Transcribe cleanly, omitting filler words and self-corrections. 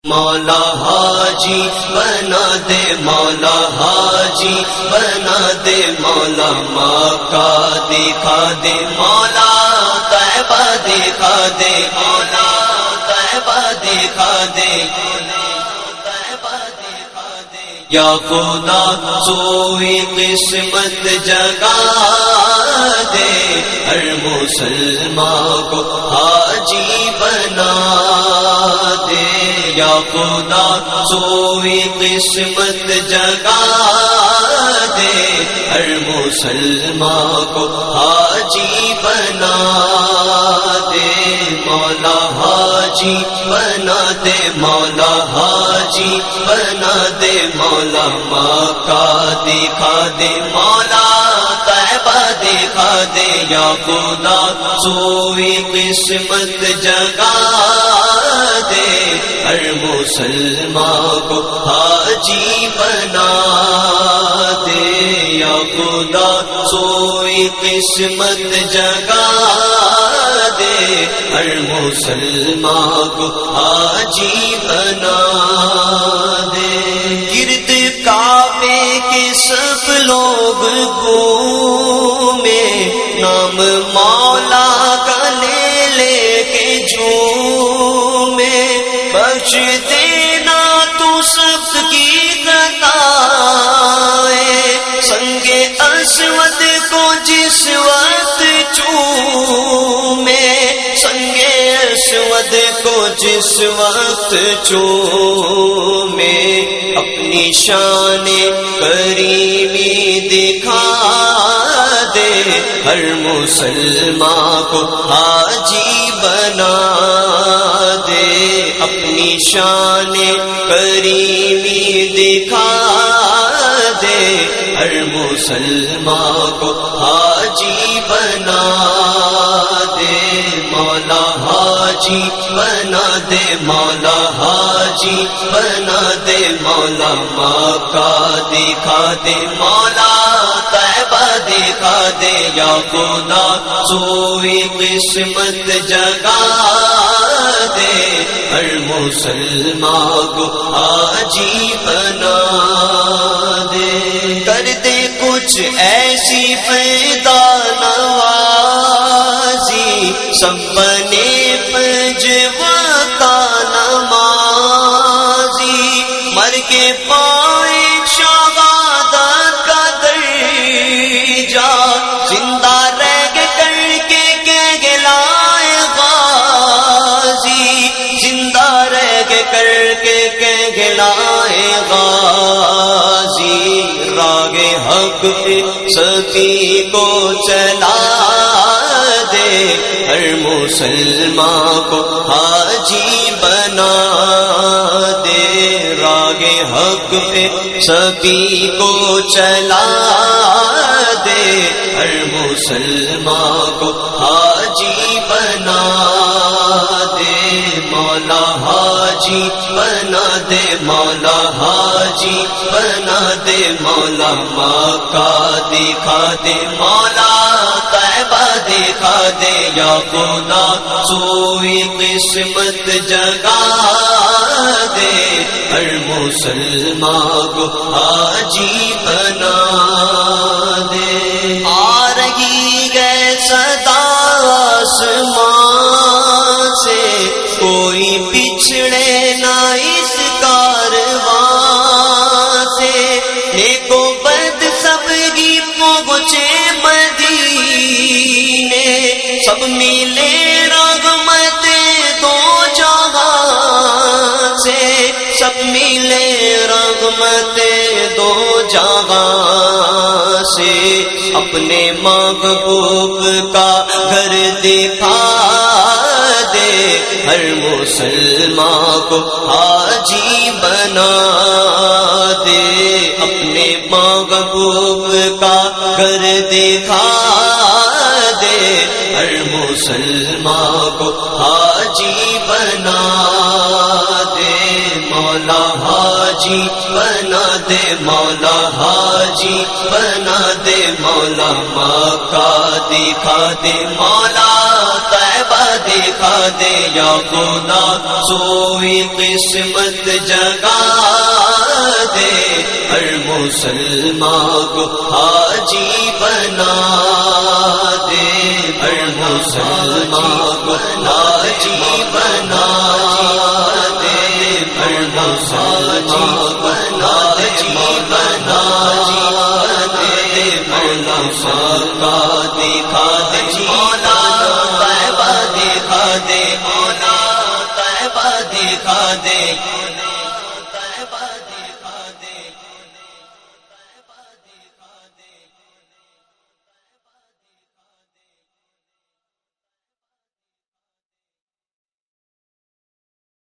مولا حاجی بنا دے، مولا حاجی بنا دے، مولا مکہ دکھا دے، مولا طیبہ دکھا دے، مولا طیبہ دکھا دے، یا خدا سوئی قسمت جگا دے، ہر مسلمان کو حاجی بنا دے، یا خدا سوئی قسمت جگا دے، ہر مسلمان کو حاجی بنا دے، مولا حاجی بنا دے، مولا حاجی بنا دے، مولا مکہ دکھا دے، مولا طیبہ دکھا دے، یا خدا سوئی قسمت جگا دے، ہر مسلمان کو حاجی بنا دے، یا خدا سوئی قسمت جگا دے، ہر مسلمان کو حاجی بنا دے۔ گرد کعبے کے سب لوگ گھومے، نام مولا کا لے لے کے جھومے، بخش دینا تو سب کی خطائیں، سنگ اسود کو جس وقت چومے، سنگ اسود کو جس وقت چومے، اپنی شان کریمی دکھا دے، ہر مسلمان کو حاجی بنا دے، اپنی شان کریمی دکھا دے، ہر مسلمان کو حاجی بنا دے، مولا حاجی بنا دے، مولا حاجی بنا دے، مولا مکہ دکھا دے، مولا طیبہ دکھا دے، یا خدا سوئی قسمت جگا دے، ہر مسلمان کو حاجی بنا دے، کر دے کچھ ایسی پیدا نوازی، سب بنے پنجوا کا نمازی، مر کے پائے شہادت کا درجہ، زندہ رہ کر کے کہلائے غازی، زندہ رہ کر کے کہلائے غازی، راگ حق پہ سبھی کو چلا دے، ہر مسلمان کو حاجی بنا دے، راگ حق پہ سبھی کو چلا دے، ہر مسلمان کو حاجی بنا دے، مولا حاجی بنا دے، مولا حاجی بنا دے، مولا مکہ دکھا دے، مولا طیبہ دکھا دے، یا خدا سوئی قسمت جگا دے، ہر مسلمان کو حاجی بنا دے، آ رہی ہے صدا آسمان سے، کوئی پچھڑے نہ اس کارواں سے، نیک و بد سب کی پہنچے مدینے، سب ملے رحمت دو جہاں سے، سب ملے رحمت دو جہاں سے، اپنے محبوب کا گھر دکھا دے، ہر مسلمان کو حاجی بنا دے، اپنے محبوب کا گھر دکھا دے، ہر مسلمان کو حاجی بنا دے، مولا حاجی بنا دے، مولا حاجی بنا دے، مولا مکہ دکھا دے، مولا طیبہ مرتبہ دکھا دے یا خدا سوئی قسمت جگا دے ہر مسلمان کو حاجی بنا دے ہر مسلمان کو حاجی بنا دے ہر مسلمان کو حاجی بنا دے مولا کا دکھا دے